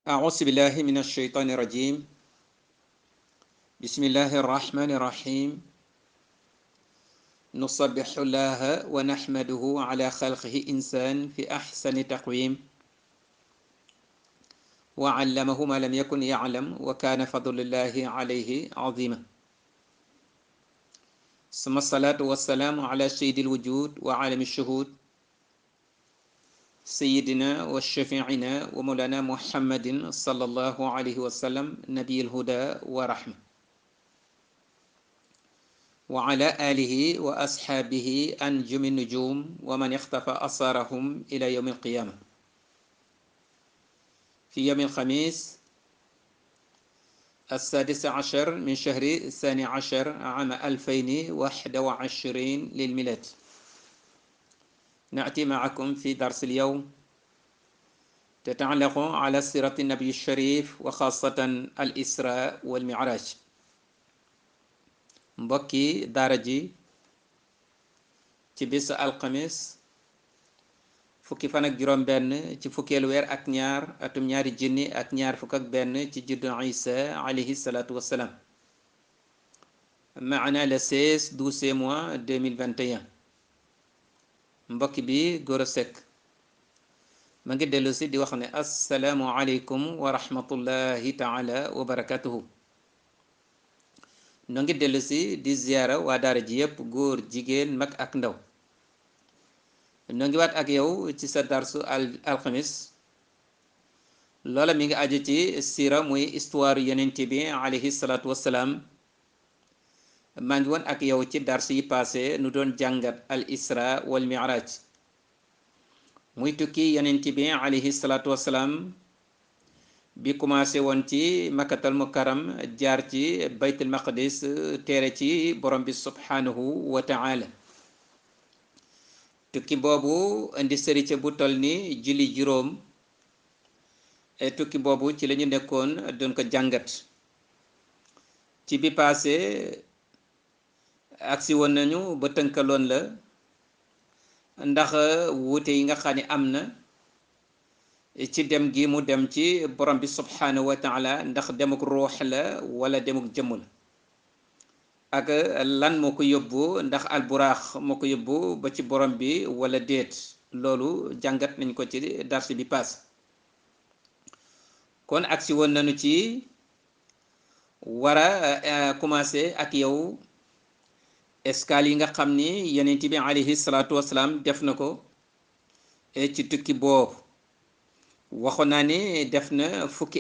أعوذ بالله من الشيطان الرجيم. بسم الله الرحمن الرحيم. نصبح الله ونحمده على خلقه إنسان في أحسن تقويم، وعلمه ما لم يكن يعلم، وكان فضل الله عليه عظيما. ثم الصلاة والسلام على سيد الوجود وعالم الشهود، سيدنا وشفيعنا ومولانا محمد صلى الله عليه وسلم، نبي الهدى ورحمة، وعلى آله وأصحابه أنجم النجوم ومن اختفى أثارهم إلى يوم القيامة. في يوم الخميس 16 من شهر 12 عام 2021 للميلاد، نأتي معكم في درس اليوم تتعلق على سيرة النبي الشريف وخاصة الإسراء والمعراج. mbokki daara ji ci bis alxamis fukki fan ak juróom benn ci fukkeelu weer ak ñaar atum ñaari junni ak ñaar fukk ak benn ci juddu Isa alayhi salaatu wassalaam, maana le 16 mois 2021. mbokki bi Gora Seck ma ngi dellu si di wax ne assalaamu aleykum wa rahmatullahi taala wa barakatuhu. noo ngi dellu si di ziyaara waa daara ji yépp, góor jigéen mag ak ndaw. noo ngi waat ak yow ci sa darsu alxamis. loola mi ngi aju ci siira muy histoire yonent bi alayhi salaatu wassalaam. maa ngi woon ak yow ci darsu yi passé nu doon jàngat al isra wal mi'raj, muy tukki yonent bi alayhi salaatu wassalaam bi commencé woon ci makkatal mukarram, jaar ci baytul maqdis, teere ci borom bi subhanahu wa ta'ala. tukki boobu indi sëriñ bu toll ni julli juróom. tukki boobu ci lañu nekkoon doon ko jàngat. ci bi passé agsi woon nañu ba tënkaloon la ndax wuute yi nga xam ne am na ci dem gi mu dem ci borom bi subhanahu wa taala, ndax demuk ruux la wala demuk jëmm la, ak lan moo ko yóbbu, ndax alburaax moo ko yóbbu ba ci borom bi wala déet. loolu jàngat nañ ko ci darsi bi paas. kon agsi woon nañu ci war a commencé ak yow escale yi nga xam ni yonent bi alayhi salaatu wasalaam def na ko ci tukki boobu. waxoon naa ni def na fukki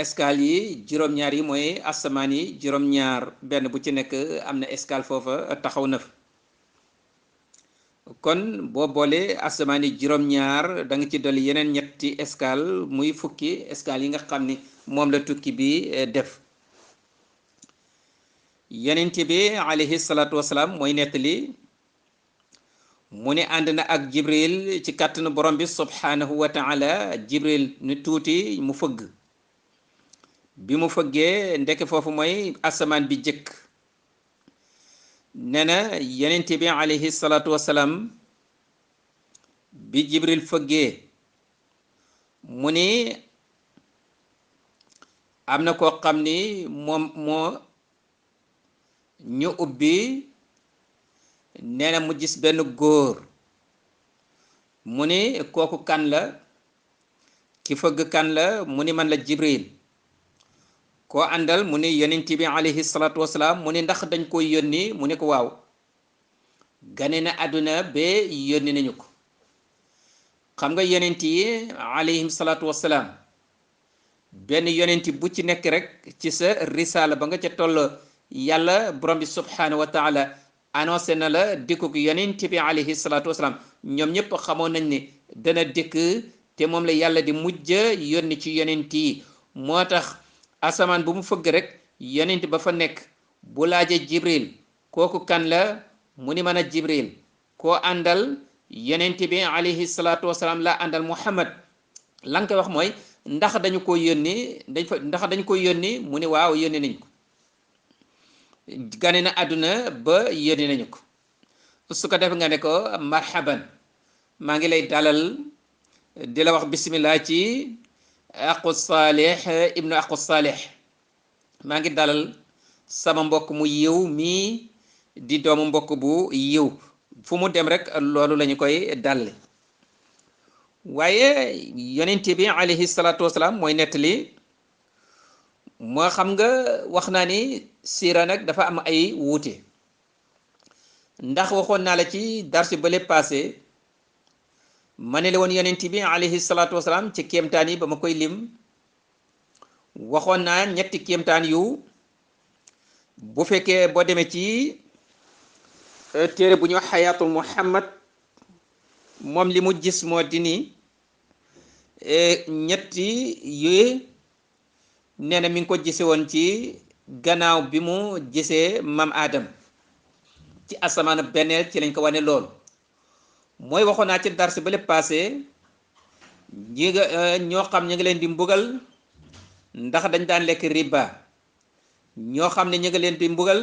escale yi juróom-ñaar yi mooy asamaan yi juróom-ñaar, benn bu ci nekk am na escale foofa taxaw na fa. kon boo boolee asamaan yi juróom-ñaar da nga ci dolli yeneen ñetti escale, muy fukki escale yi nga xam ni moom la tukki bi def. yonent bi alayhi salaatu wasalaam mooy nettali mu ne ànd na ak jibril ci kàttanu borom bi subhanahu wa taala. jibril ni tuuti mu fëgg. bi mu fëggee ndeke foofu mooy asamaan bi jëkk. nee na yonent bi alayhi salaatu wasalaam bi jibril fëggee mu ni am na koo xam ni moom moo ñu ubbi. nee na mu gis benn góor. mu ni kooku kan la? ki fëgg kan la? mu ni man la jibril. koo àndal? mu ni yonent bi alayhi salaatu wasalaam. mu ni ndax dañ koy yónni? mu ni ko waaw, gane na àdduna ba yónni nañu ko. xam nga yonent yi alayhim salaatu wasalaam, benn yonent bu ci nekk rek ci sa risaala ba nga ca toll, yàlla borom bi subhanahu wa taala annoncé na la dikkuk yonent bi alayhi salaatu wasalaam. ñoom ñëpp xamoon nañ ni dana dikk, te moom la yàlla di mujj yónni ci yonent yi. moo tax asamaan bu mu fëgg rek yonent ba fa nekk bu laaje jibril kooku kan la? mu ni mën a jibril. koo àndal? yonent bi alayhi salaatu wasalaam la àndal muhammad. la nga koy wax mooy ndax dañu ko yónni, ndax dañu ko yónni? mu ni waaw, yónni nañ ko. gane na àdduna ba yónni nañu ko. su ko def nga ne ko marhaban, maa ngi lay dalal di la wax bismillah ci aqu saalih ibnu aqu saalih. maa ngi dalal sama mbokk mu yiw mii di doomu mbokk bu yiw fu mu dem rek loolu lañu koy dalle. waaye yonent bi alayhi salaatu wasalaam mooy nettali. moo xam nga wax naa ni siira nag dafa am ay wuute, ndax waxoon naa la ci darsi bale passé ma ne la woon yonent bi alayhi salaatu wasalaam ci kéemtaan yi ba ma koy lim waxoon naa ñetti kéemtaan yu bu fekkee boo demee ci téere bu ñu xayaatul muhammad moom li mu gis moo di ni ñetti yu nee na mi ngi ko gise woon ci gannaaw bi mu gisee mam Adam ci asamaan benneel ci lañ ko wane lool. mooy waxoon naa ci darsi ba lépp passé ñi nga ñoo xam ñu ngi leen di mbugal ndax dañ daan lekk riba, ñoo xam ne ñu ngi leen di mbugal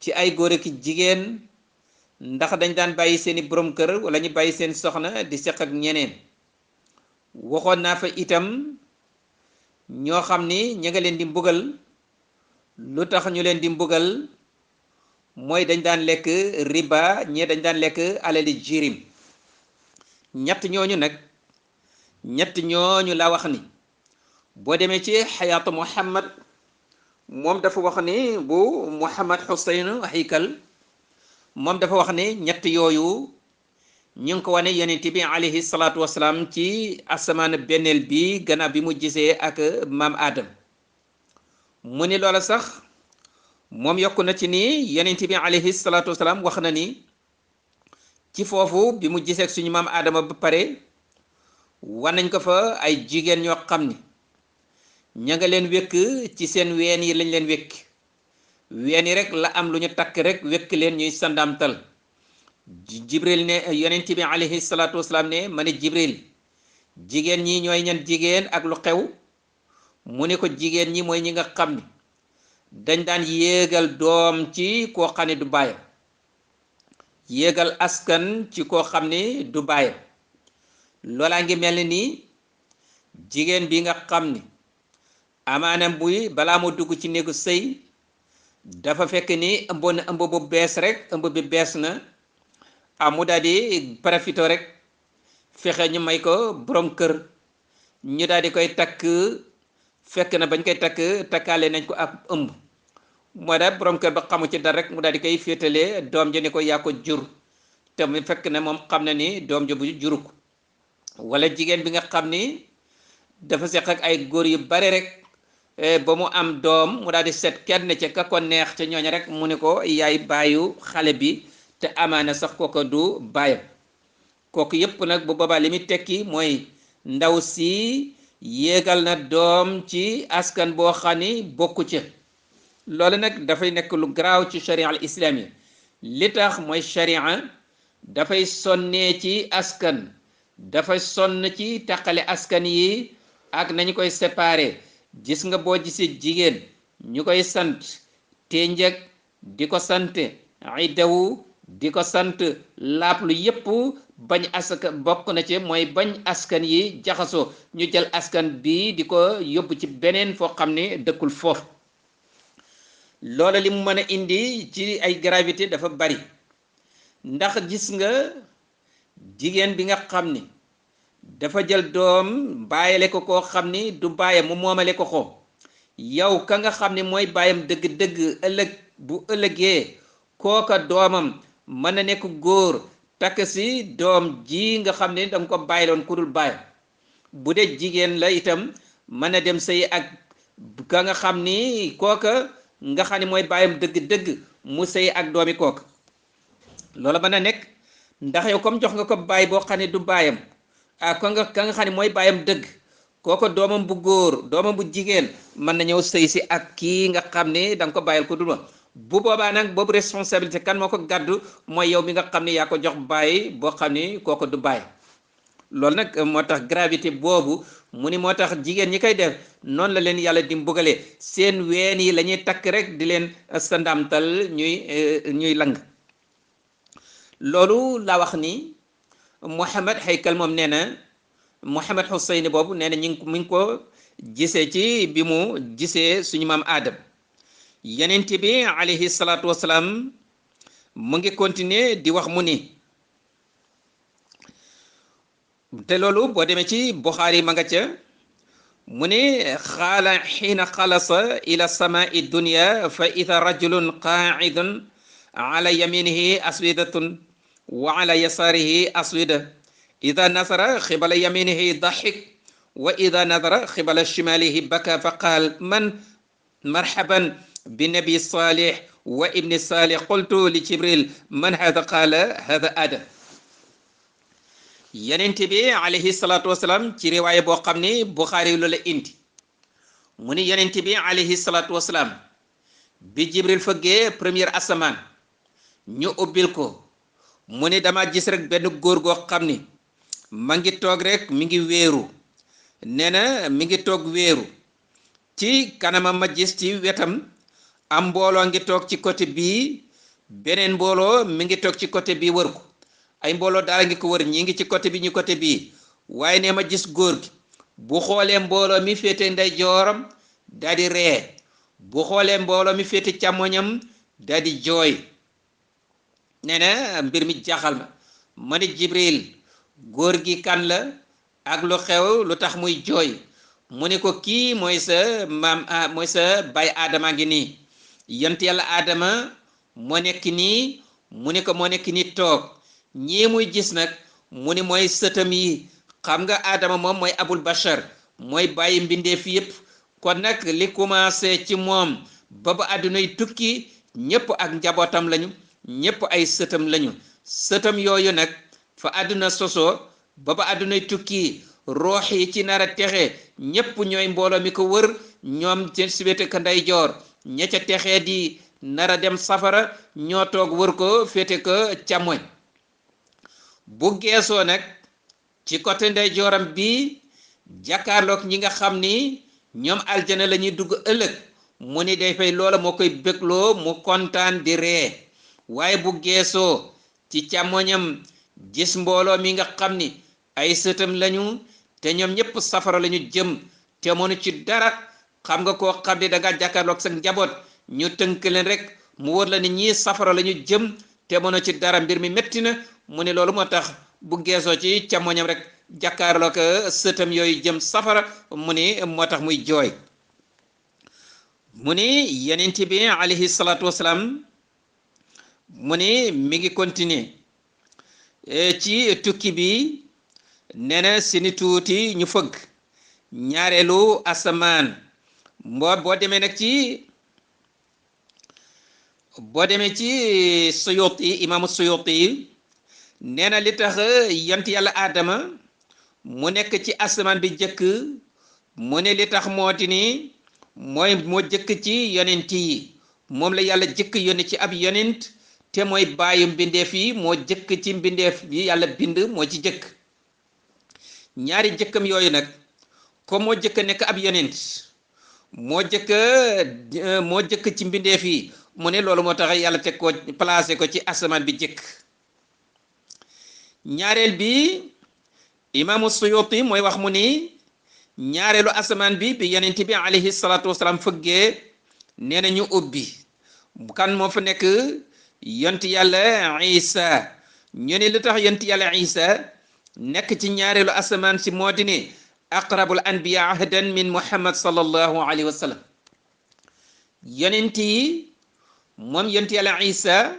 ci ay góor ak jigéen ndax dañ daan bàyyi seeni borom kër wala ñu bàyyi seen soxna di seq ak ñeneen. waxoon naa fa itam ñoo xam ni ñu nga leen di mbugal lu tax ñu leen di mbugal mooy dañ daan lekk riba, ñee dañ daan lekk alali jirim. ñett ñooñu nag ñett ñooñu la wax ni boo demee ci xayaatu muhammad moom dafa wax ni bu Muhammad Xuseyn Haykal moom dafa wax ni ñett yooyu ñu ngi ko wane yonent bi alayhi salaatu wasalaam ci asamaan benneel bi gannaaw bi mu gisee ak maam Adam. mu ni loola sax moom yokku na ci ni yonent bi alayhi salaatu wasalaam wax na ni ci foofu bi mu gisee ak suñu maam Adama ba pare wan nañ ko fa ay jigéen ñoo xam ni ña nga leen wékk ci seen ween yi lañ leen wékk, ween yi rek la am lu ñu takk rek wékk leen ñuy sandaamtal. Jibril ne yonent bi alayhi salaatu wasalaam ne ma ne Jibril jigéen ñi ñooy ñan jigéen ak lu xew. mu ne ko jigéen ñi mooy ñi nga xam ni dañ daan yéegal doom ci koo xam ne du baayam, yéegal askan ci koo xam ne du baayam. loolaa ngi mel ni jigéen bi nga xam ni amaanam buy balaa mu dugg ci néegu sëy dafa fekk ni ëmboon na ëmb bu bees rek, ëmb bi bees na amu daal di profito rek fexe ñu may ko borom kër, ñu daal di koy takk. fekk na bañ koy takk takkaale nañ ko ak ëmb, moo daal borom kër ba xamu ci dara rek mu daal di koy féetale doom ji ne ko yaa ko jur te mu fekk na moom xam na ni doom ji bu juru ko. wala jigéen bi nga xam ni dafa seq ak ay góor yu bare rek ba mu am doom mu daal di set kenn ca ka ko neex ca ñooña rek mu ne ko yaay baayu xale bi te amaana sax kooka du baayam. kooku yépp nag bu boobaa li muy tekki mooy ndaw si yéegal na doom ci askan boo xam ni bokku ca. loolu nag dafay nekk lu garaaw ci sharia al islami. li tax mooy sharia dafay sonnee ci askan, dafay sonn ci taqale askan yi ak nañu koy séparer. gis nga boo gisee jigéen ñu koy sant te njëg di ko sant iddawu di ko sant laaplu yépp bañ askan bokk na ci mooy bañ askan yi jaxasoo, ñu jël askan bi di ko yóbbu ci beneen foo xam ne dëkkul foofu. loola li mu mën a indi ci ay gravité dafa bari, ndax gis nga jigéen bi nga xam ni dafa jël doom bàyyile ko koo xam ni du bàyyam mu moomale ko ko, yow ka nga xam ni mooy bàyyam dëgg-dëgg ëllëg bu ëllëgee kooka doomam mën na nekk góor takk si doom ji nga xam ne danga ko bàyyiloon ku dul bàyyam. bu dee jigéen la itam mën na dem sëy ak ka nga xam ni kooka nga xam ne mooy bàyyam dëgg-dëgg mu sëy ak doomi kooka. loola mën na nekk ndax yow comme jox nga ko bàyyi boo xam ne du bàyyam ah ka nga xam ne mooy bàyyam dëgg kooko doomam bu góor doomam bu jigéen mën na ñëw sëy si ak kii nga xam ne da nga ko bàyyil ko dul ma. bu boobaa nag boobu responsabilité kan moo ko gàddu mooy yow mi nga xam ne yaa ko jox bàyyi boo xam ni kooko du bàyyi. loolu nag moo tax gravité boobu mu ni moo tax jigéen ñi koy def noonu la leen yàlla di mbugale, seen ween yi la ñuy takk rek di leen sa ndamtal ñuy lang. loolu la wax ni Muhammad Haykal moom nee na Muhammad Hussein boobu nee na mi ngi ko gisee ci bi mu gisee suñu maam Adam yenent bi alayhi salaatu wasalaam mu ngi continuer di wax mu ni te loolu boo demee ci Buxaari ma nga ca mu ne xaala xiina xalasa ila samaai dunya fa ida rajulun qaaidun ala yaminihi aswidatun wa ala yasaarihi aswida ida nasara xibala yaminihi daxik wa ida nadara xibala shimalihi baka fa qaal man marhaban bi nabi salih wa ibni salih qultu li jibril man hada qaala hada adam yenent bi alayhi salaatu wasalaam ci riwaaya boo xam ni Buxaari loola indi mu ni yenent bi alayhi salaatu wasalaam bi jibril fëggee première asamaan ñu ubbil ko mu ni dama gis rek benn góor goo xam ni ma ngi toog rek mi ngi wéeru nee na mi ngi toog wéeru ci kanamam ma gis ci wetam am mbooloo ngi toog ci côté bii beneen mbooloo mi ngi toog ci côté bii wër ko ay mbooloo daal ngi ko wër ñi ngi ci côté bi ñu côté bii waaye ne ma gis góor gi bu xoolee mbooloo mi féete ndeyjooram daal di ree bu xoolee mbooloo mi féete càmmoñam daal di jooy nee na mbir mi jaaxal ma ni Jibril góor gi kan la ak lu xew lu tax muy jooy mu ne ko kii mooy sa maam mooy sa baay Adama ngi nii yont yàlla Adama moo nekk nii mu ne ko moo nekk nii toog ñii muy gis nag mu ni mooy sëtam yi xam nga Adama moom mooy abul bashar mooy bàyyi mbindeef yépp kon nag li commencé ci moom ba ba àddunay tukki ñépp ak njabootam lañu ñépp ay sëtam lañu sëtam yooyu nag fa àdduna sosoo ba ba àddunay tukki roox yi ci nar a texe ñépp ñooy mbooloo mi ko wër ñoom seen siwete ka ndeyjoor ña ca texee di nar a dem safara ñoo toog wër ko féete ko càmmoñ bu geesoo nag ci côté ndeyjooram bi jàkkaarloog ñi nga xam ni ñoom aljana la ñuy dugg ëllëg mu ni day fay loola moo koy bégloo mu kontaan di ree waaye bu geesoo ci càmmoñam gis mbooloo mi nga xam ni ay sëtam lañu te ñoom ñépp safara lañu jëm te mënu ci dara xam nga koo xam ni da nga jàkkaarloog sa njaboot ñu tënk leen rek mu wër la ni ñii safara lañu jëm te mënu ci dara mbir mi metti na mu ne loolu moo tax bu geesoo ci càmmoñam rek jàkkaarloog sëtam yooyu jëm safara mu ni moo tax muy jooy mu ni yenent bi alayhi salaatu wasalaam mu ni mi ngi continuer ci tukki bi nee na seeni tuuti ñu fëgg ñaareelu asamaan boo demee nag boo demee ci Suyuti imaamu Suyuti nee na li tax yant yàlla Adama mu nekk ci asamaan bi jëkk mu ne li tax moo di ni moo jëkk ci yonent yi moom la yàlla jëkk yónni ci ab yonent te mooy bàyyu mbindeef yi moo jëkk ci mbindeef yi yàlla bind moo ci jëkk ñaari jëkkam yooyu nag comme moo jëkk nekk ab yonent moo jëkk ci mbindeef yi mu ne loolu moo tax yàlla teg ko placé ko ci asamaan bi jëkk ñaareel bi imaamu Suyuti mooy wax mu ni ñaareelu asamaan bi yonent bi alayhi salaatu wasalaam fëggee nee na ñu ubbi kan moo fa nekk yonti yàlla Isa ñu ne lu tax yonti yàlla Isa nekk ci ñaareelu asamaan si moo di ne aqrabul anbiya ahdan min muhammad sallallahu alayhi wa sallam yonent yi moom yonti yàlla Isa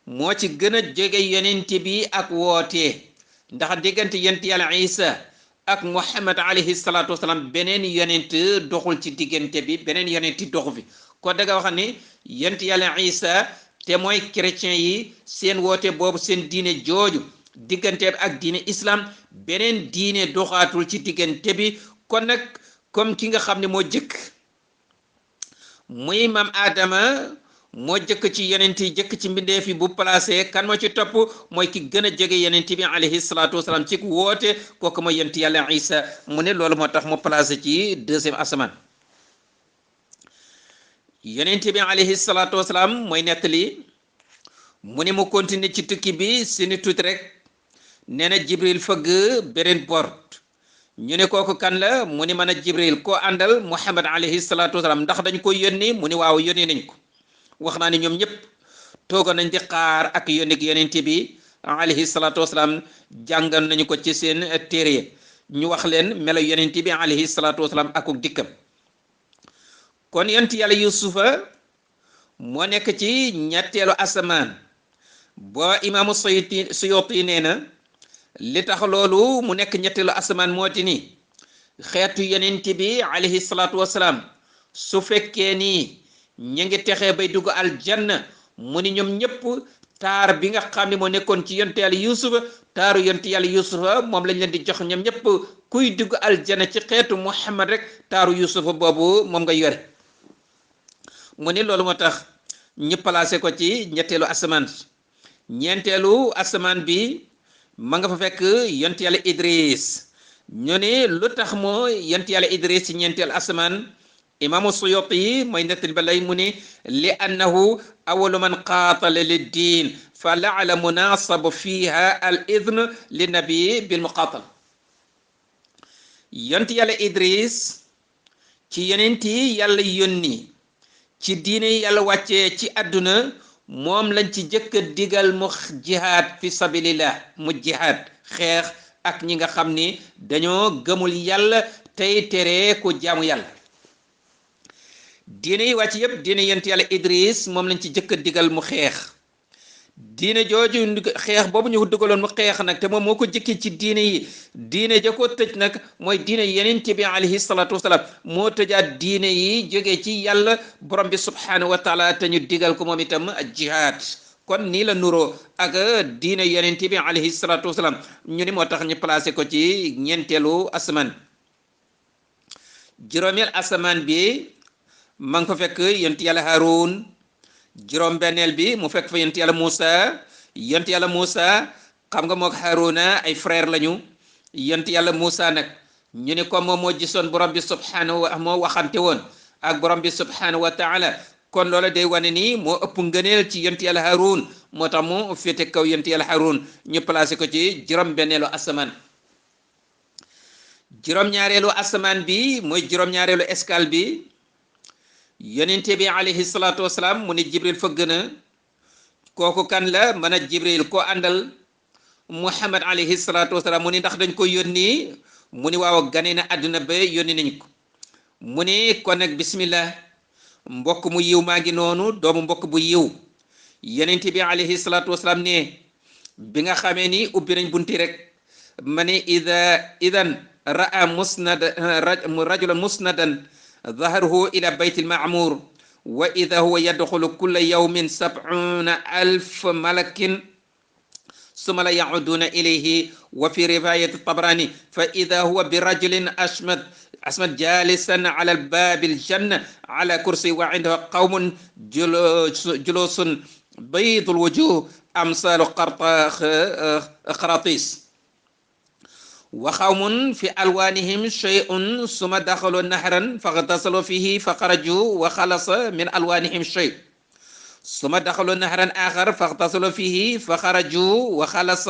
moo ci gën a jege yonent bi ak woote ndax diggante yonti yàlla Isa ak muhammad alayhi salaatu wasalaam beneen yonent doxul ci diggante bi beneen yonent doxu fi ko daga wax ni yonti yàlla Isa te mooy chrétien yi seen woote boobu seen diine jooju diggante bi ak diine islam beneen diine doxaatul ci diggante bi kon nag comme ki nga xam ne moo jëkk muy maam Adama moo jëkk ci yonent yi jëkk ci mbindeef yi bu placé kan moo ci topp mooy ki gën a jege yonent bi alayhi salaatu wasalaam ci woote kooku mooy yonent yàlla Isa mu ne loolu moo tax mu placé ci deuxième asamaan yonent bi alayhi salaatu wasalaam mooy nettali mu ne mu continuer ci tukki bi seeni tuuti rek nee na Jibril fëgg beneen port ñu ne kooku kan la mu ni mën a Jibril koo àndal Muhammad alayhi salaatu wasalaam ndax dañ ko yónni mu ni waaw yónni nañ ko wax naa ne ñoom ñëpp toogoon nañ di xaar ak yónni yonent bi alayhi salaatu wasalaam jàngal nañu ko ci seen téere ñu wax leen melo yonent bi alayhi salaatu wasalaam akuk dikkam kon yonent yàlla yusufa moo nekk ci ñetteelu asamaan boo imaamu Suyuti nee na li tax loolu mu nekk ñetteelu asamaan moo ti ni xeetu yonent bi alayhi salaatu wasalaam su fekkee ni ñu ngi texee bay dugg aljanna mu ni ñoom ñëpp taar bi nga xam ne moo nekkoon ci yonent yàlla yusufa taaru yonent yàlla yusufa moom lañ leen di jox ñoom ñëpp kuy dugg aljanna ci xeetu muhammad rek taaru yusufa boobu moom nga yore mu ni loolu moo tax ñu placé ko ci ñetteelu asamaan ñeenteelu asamaan bi ma nga fa fekk yonent yàlla idris ñu ne lu tax moo yonent yàlla idris ci ñeenteelu asamaan imaamu Suyuti yi mooy nettali ba lay mu ni li annahu awalu man qaatala lid diin fa laala munasabu fiha al idn li nabi bil muqaatal yonent yàlla idris ci yonent yi yàlla yónni ci diine yàlla wàccee ci àdduna moom lañ ci jëkk a digal mu jihaad fi sabilillah mu jihaad xeex ak ñi nga xam ni dañoo gëmul yàlla tey tere ku jaamu yàlla diine yi wàcc yépp diine yonent yàlla idris moom lañ ci jëkk a digal mu xeex diine jooju xeex boobu ñu ko dugaloon mu xeex nag te moom moo ko jëkkee ci diine yi diine ja ko tëj nag mooy diine yonent bi alayhi salaatu wasalaam moo tëjaat diine yi jógee ci yàlla borom bi subhanahu wa taala te ñu digal ko moom itam jihaad kon nii la nuroo ak diine yonent bi alayhi salaatu wasalaam ñu ni moo tax ñu placé ko ci ñeenteelu asamaan juróomeel asamaan bi ma ngi ko fekk yonent yàlla Haarun juróom benneel bi mu fekk fa yonent yàlla Muusa xam nga mook Haaruna ay frère lañu yonent yàlla Muusa nag ñu ne comme moom moo gisoon borom bi subhanahu wa moo waxante woon ak borom bi subhanahu wa taala kon loola day wane ni moo ëpp ngëneel ci yonent yàlla Haarun moo tax mu féete kaw yonent yàlla Haarun ñu placé ko ci juróom benneelu asamaan juróom ñaareelu asamaan bi mooy juróom ñaareelu escale bi yonente bi alayhi salaatu wasalaam mu ne jibril fëgg na kooku kan la mën a jibril ko àndal muhammad alayhi salaatu wasalaam mu ni ndax dañ ko yónni mu ni waaw gane na àdduna ba yónni nañ ko mu ni kon nag bismillah mbokk mu yiw maa ngi noonu doomu mbokk bu yiw yonente bi alayhi salaatu wasalaam ne bi nga xamee ni ubbi nañ bunti rek ma ne idan ra'a rajulan musnadan ظهره إلى بيت المعمور وإذا هو يدخل كل يوم 70,000 ملك ثم لا يعودون إليه وفي رواية الطبراني فإذا هو برجل أشمد جالسا على الباب الجنة على كرسي وعنده قوم جلوس بيض الوجوه أمثال قراطيس وقوم في ألوانهم شيء ثم دخلوا نهرا فاغتسلوا فيه فخرجوا وخلص من ألوانهم شيء ثم دخلوا نهرا آخر فاغتسلوا فيه فخرجوا وخلص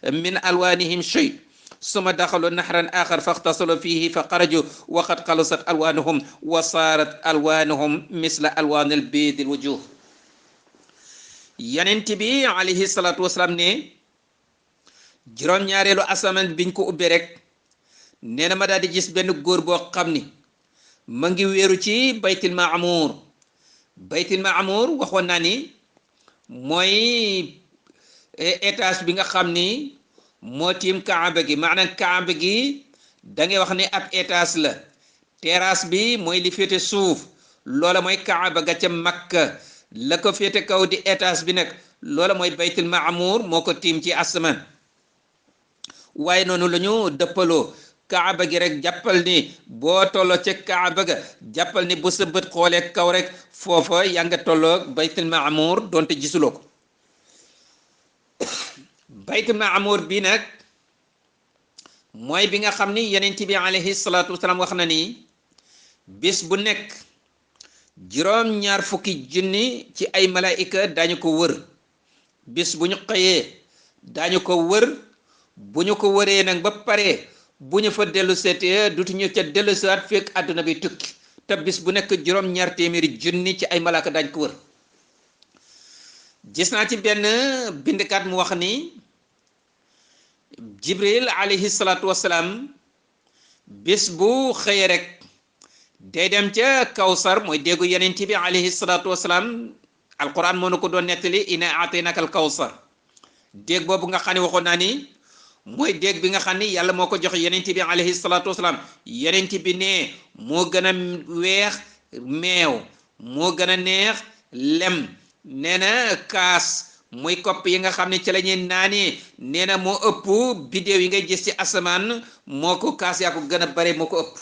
من ألوانهم شيء ثم دخلوا نهرا آخر فاغتسلوا فيه فخرجوا وقد خلصت ألوانهم وصارت ألوانهم مثل ألوان البيض الوجوه ينتبه عليه الصلاة والسلام juróom ñaareelu asamaan biñ ko ubbi rek nee na ma daal di gis benn góor boo xam ni ma ngi wéeru ci baytil maamuur waxoon naa ni mooy étage bi nga xam ni moo tiim kaaba gi maanaam kaaba gi da ngay wax ni ab étage la terrasse bi mooy li féete suuf loola mooy kaaba ga ca Makka la ko féete kaw di étage bi nag loola mooy baytil maamuur moo ko tiim ci asamaan waaye noonu la ñu dëppaloo kaaba gi rek jàppal ni boo tolloo ca kaaba ga jàppal ni bu sa bët xoolee kaw rek foofa yaa nga tolloo baytul maamuur donte gisuloo ko baytul maamuur bi nag mooy bi nga xam ni yonent bi alayhi salaatu wasalaam wax na ni bis bu nekk juróom-ñaar fukki junni ci ay malaayika daañu ko wër bis bu ñu xëyee daañu ko wër bu ñu ko wëree nag ba pare bu ñu fa dellu seetee dutuñu ca dellu seet fekk àdduna bi tukki te bis bu nekk juróom-ñaar téeméeri junni ci ay malaaka dañ ko wër. gis naa ci benn bindkat mu wax ni Jibril alayhi salaatu wasalaam bis bu xëyee rek day dem ca Kawsar mooy déggu Yonent bi alayhi salaatu wasalaam alquran moo na ko doon nettali inna a'taynaka al Kawsar dégg boobu nga xam ne waxoon naa ni mooy dégg bi nga xam ni yàlla moo ko jox Yonent bi alayhi salaatu wasalaam Yonent bi ne moo gën a weex meew moo gën a neex lem nee na kaas muy kopp yi nga xam ne ci la ñuy naanee nee na moo ëpp bidéew yi ngay gis ci asamaan moo ko kaas yaa ko gën a bare moo ko ëpp.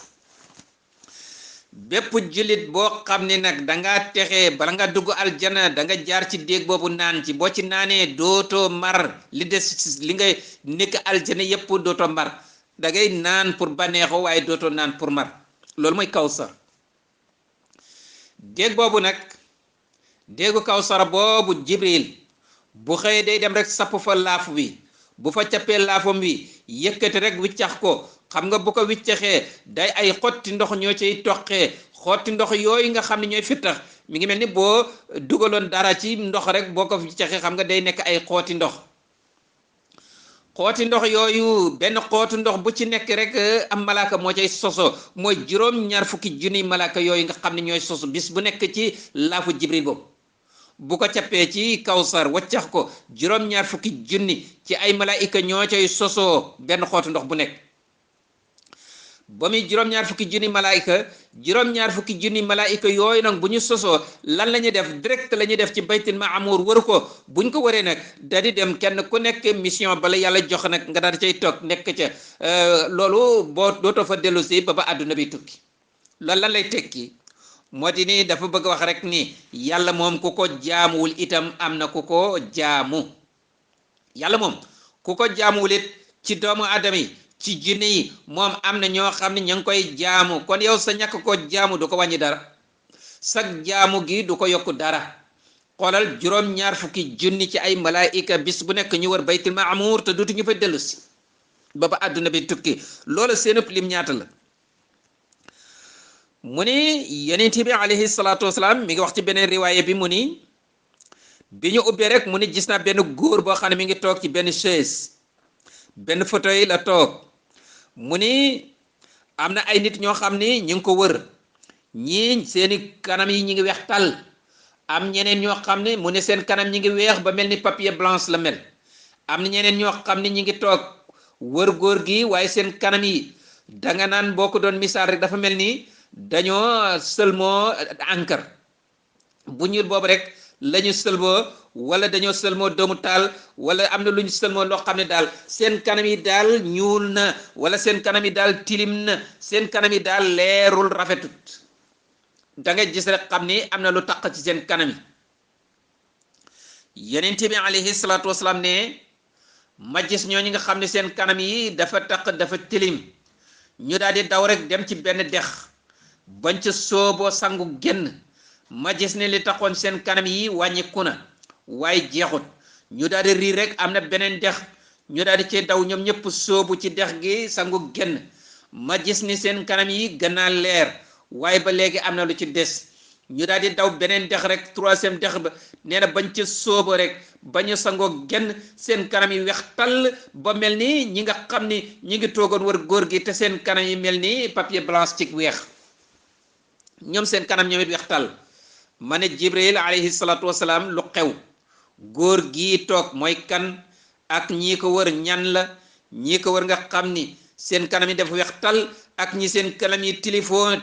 bépp jullit boo xam ne nag danga texe bala nga dugg aljana da nga jaar ci déeg boobu naan ci boo ci naanee dootoo mar li des li ngay nekk aljana yépp dootoo mar da ngay naan pour baneexoo waaye dootoo naan pour mar loolu mooy Kawsar. déeg boobu nag déegu Kawsar boobu Jibril bu xëyee day dem rek sapp fa laaf wi bu fa cappee laafam wi yëkkati rek wiccax ko xam nga bu ko wiccaxee day ay xotti ndox ñoo ciy toqee xotti ndox yooyu nga xam ne ñooy fittax mi ngi mel ni boo dugaloon dara ci ndox rek boo ko wiccaxee xam nga day nekk ay xooti ndox yooyu benn xootu ndox bu ci nekk rek am malaaka moo cay soso mooy juróom-ñaar fukki junniy malaaka yooyu nga xam ne ñooy soso bis bu nekk ci laafu Jibril boobu bu ko cappee ci Kawsar waccax ko juróom-ñaar fukki junni ci ay malaayika ñoo cay sosoo benn xootu ndox bu nekk ba muy juróom-ñaar fukki junni malaayika yooyu nag bu ñu sosoo lan la ñuy def direct la ñuy def ci baytil maamuur wër ko buñ ko waree nag da di dem kenn ku nekk mission bala yàlla jox nag nga daal cay toog nekk ca loolu boo dootoo fa dellu si ba àdduna bi tukki loolu lan lay tekki moo di ni dafa bëgg wax rek ni yàlla moom ku ko jaamuwul itam am na ku ko jaamu yàlla moom ku ko jaamuwul it ci doomu aadama yi ci jinne yi moom am na ñoo xam ne ña ngi koy jaamu kon yow sa ñàkk ko jaamu du ko wàññi dara sa jaamu gi du ko yokku dara xoolal juróom-ñaar fukki junni ci ay malaayika bis bu nekk ñu war baytul maamuur te duutu ñu fa dellu si ba àdduna bi tukki loolu seen lim ñaata la mu ni Yonent bi alayhi salaatu wasalaam mi ngi wax ci beneen riwaaye bi mu ni bi ñu ubbee rek mu ni gis naa benn góor boo xam ne mi ngi toog ci benn chaise benn fauteuil la toog mu ni am na ay nit ñoo xam ni ñu ngi ko wër ñii seeni kanam yi ñi ngi weex tàll am ñeneen ñoo xam ne mu ne seen kanam ñi ngi weex ba mel ni papier blanche la mel am na ñeneen ñoo xam ne ñi ngi toog wër góor gi waaye seen kanam yi danga naan boo ko doon misaal rek dafa mel ni dañoo sëlmoo encre bu ñuul boobu rek lañu sëlmoo wala dañoo sëlmoo doomu taal wala am na lu ñu sëlmoo loo xam ne daal seen kanam yi daal ñuul na wala seen kanam yi daal tilim na seen kanam yi daal leerul rafetut da ngay gis rek xam ni am na lu taq ci seen kanam yi Yonent bi alayhi salaatu wasalaam ne ma gis ñooñu nga xam ne seen kanam yi dafa taq dafa tilim ñu daal di daw rek dem ci benn dex bañ ca sooboo sangu génn ma gis ne li taxoon seen kanam yi wàññiku na waaye jeexut ñu daal di riir rek am na beneen dex ñu daal di cee daw ñoom ñëpp soobu ci dex gi sangu génn ma gis ni seen kanam yi gën a leer waaye ba léegi am na lu ci des ñu daal di daw beneen dex rek troisième dex ba nee na bañ ca soobo rek bañu sangoo génn seen kanam yi weex tàll ba mel ni ñi nga xam ni ñi ngi toogoon wër góor gi te seen kanam yi mel ni papier blanche ci weex ñoom seen kanam ñoom it weex tàll ma ne Jibril alayhi salaatu wasalaam lu xew góor gii toog mooy kan ak ñii ko wër ñan la ñii ko wër nga xam ni seen kanam yi dafa weex tàll ak ñi seen kanam yi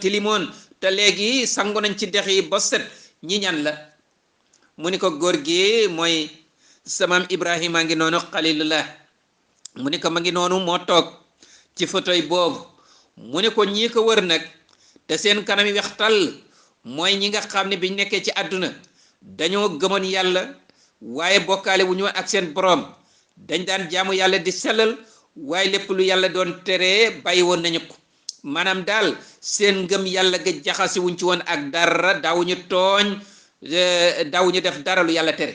tilimoon te léegi sangu nañ ci dex yi ba set ñi ñan la mu ni ko góor gi mooy samaam Ibrahima ngi noonu xalilullah mu ni ko ma ngi noonu moo toog ci fauteuil boobu mu ni ko ñii ko wër nag te seen kanam yi weex tàll mooy ñi nga xam ne biñ nekkee ci àdduna dañoo gëmoon yàlla waaye bokkaale wu ñu ak seen boroom dañ daan jaamu yàlla di sellal waaye lépp lu yàlla doon teree bàyyi woon nañu ko maanaam daal seen ngëm yàlla ga jaxasi wuñ ci woon ak dara daawuñu tooñ daawuñu def dara lu yàlla tere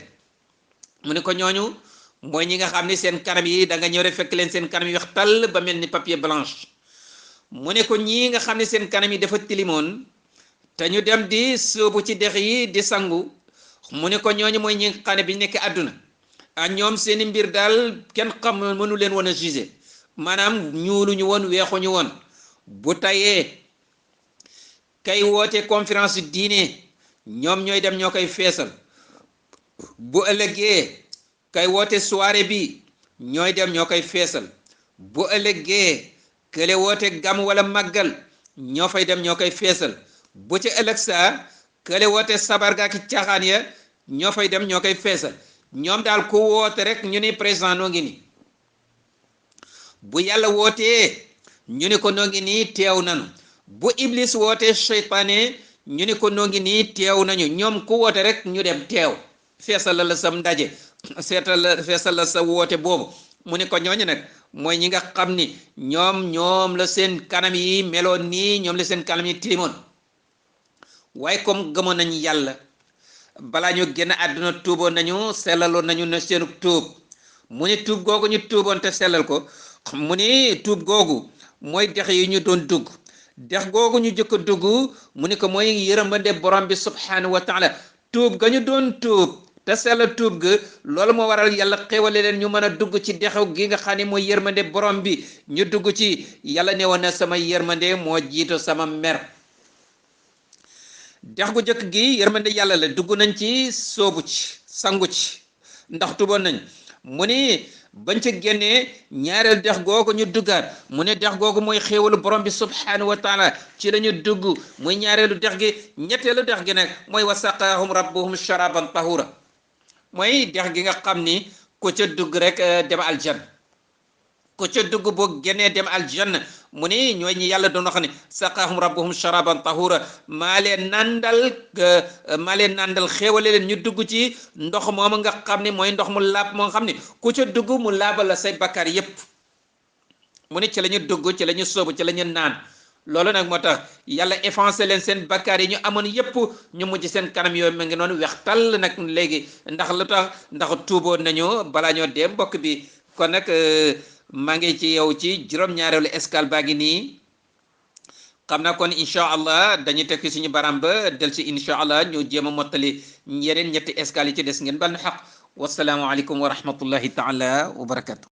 mu ne ko ñooñu mooy ñi nga xam ne seen kanam yi da nga ñëw rek fekk leen seen kanam yi wax tàll ba mel ni papier blanche mu ne ko ñii nga xam ne seen kanam yi dafa tilimoon te ñu dem di sóobu ci dex yi di sangu mu ne ko ñooñu mooy ñi nga xam ne bi nekk àdduna ñoom seeni mbir daal kenn xam mënu leen woon a juger maanaam ñuuluñu woon weexuñu woon bu tayee kay woote conférence diine ñoom ñooy dem ñoo koy feesal bu ëllëgee kay woote soirée bi ñooy dem ñoo koy feesal bu ëllëgee kële woote gam wala màggal ñoo fay dem ñoo koy feesal bu ci ëllëg saa kële woote sabar ga ki caaxaan ya ñoo fay dem ñoo koy feesal ñoom daal ku woote rek ñu ni président noo ngi ni bu yàlla wootee ñu ni ko noo ngi nii teew nañu bu iblis wootee seytaane ñu ni ko noo ngi nii teew nañu ñoom ku woote rek ñu dem teew feesal la sam ndaje feesal la sa woote boobu mu ni ko ñooñu nag mooy ñi nga xam ni ñoom la seen kanam yi meloon nii ñoom la seen kanam yi tilimoon waaye comme gëmoon nañu yàlla balaa ñu génn àdduna tuuboon nañu sellaloon nañu na seenu tuub mu ni tuub googu ñu tuuboon te sellal ko mu ni tuub googu mooy dex yi ñu doon dugg dex googu ñu jëkk a dugg mu ni ko mooy yërmande borom bi subhanahu wa taala tuub ga ñu doon tuub te sellal tuub ga loolu moo waral yàlla xéwale leen ñu mën a dugg ci dexu gi nga xam ne mooy yërmande borom bi ñu dugg ci yàlla ne woon na sama yërmande moo jiito sama mer dex gu jëkk gi yërmande yàlla la dugg nañ ci soobu ci sangu ci ndax tuboon nañ mu ni bañ ca génnee ñaareel dex googu ñu duggaat mu ne dex googu mooy xéewalu borom bi subhanahu wa taala ci la ñu dugg muy ñaareelu dex gi ñetteelu dex gi nag mooy wa saqaahum rabbuhum sharaban tahura mooy dex gi nga xam ni ku ca dugg rek dem aljanna ku ca dugg boo génnee dem aljanna mu ni ñooy ñi yàlla doon wax ne saqaahum rabbuhum sharaban tahura maa leen nandal xéewale leen ñu dugg ci ndox moom nga xam ne mooy ndox mu laab moo nga xam ne ku ca dugg mu laabal la say bakkaar yépp mu ni ci la ñu dugg ci la ñu sóobu ci la ñu naan loolu nag moo tax yàlla effacé leen seen bakkaar yi ñu amoon yépp ñu mujj seen kanam yooyu ma ngi noonu weex tàll nag léegi ndax lu tax ndax tuuboon nañu balaa ñoo dee mbokk bi kon nag maa ngi ci yow ci juróom-ñaareelu escale baa ngi nii xam naa kon incha allah dañuy tekki suñu baram ba del si incha allah ñu jéem a mottali yeneen ñetti escale yi ci des ngeen bal na xaq wasalaamualeykum wa rahmatullahi taala wa barakatu